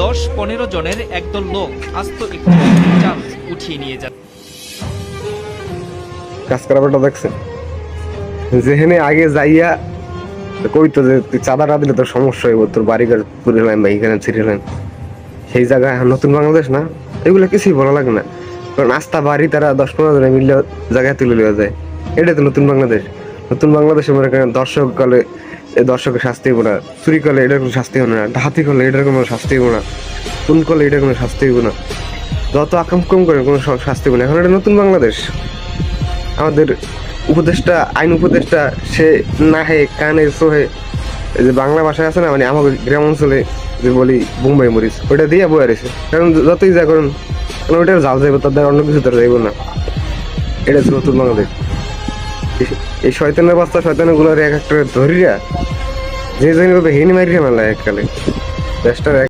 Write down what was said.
10-15 জনের একদল লোক আস্ত একটু চাল উঠিয়ে নিয়ে যান। কাজ করাটা দেখছেন, যেখানে আগে যাইয়া কইতো যে তুই চাঁদাটা দিলে তোর সমস্যা হইব, তোর বাড়িঘর পুরে লাইন বা এখানে ছিঁড়ে লাইন, সেই জায়গায় নতুন বাংলাদেশ না, এগুলো কিছুই বলা লাগে না। কারণ আস্থা বাড়ি তারা 10-15 জনে মিললে জায়গায় তুলে নেওয়া যায়, এটাই তো নতুন বাংলাদেশ। নতুন বাংলাদেশে মনে করেন দর্শক কালে দর্শকের শাস্তি হইব না, চুরি করলে এটার কোনো শাস্তি হবে না, ডাহাতি করলে এটার কোনো শাস্তি হইব না, খুন করলে এটার কোনো শাস্তি হইব না, যত আকাম কম করে কোনো শাস্তি হবে না। এখন এটা নতুন বাংলাদেশ। আমাদের উপদেষ্টা, আইন উপদেষ্টা, সে নাহে কানে সোহে, যে বাংলা ভাষায় আছে না, মানে আমাদের গ্রাম অঞ্চলে যে বলি বোম্বাই মরিচ, ওইটা দিয়ে বয়ে রয়েছে। কারণ যতই যা করুন, কারণ ওইটার জাল যাইব, তাদের অন্য কিছু তারা যাইব না। এটা হচ্ছে নতুন বাংলাদেশ। এই শয়তানের বাচ্চা শয়তানের গুলোর এক একটা ধরিয়া যে জন্য হেনি মারিয়া মেলা এককালে দেশটার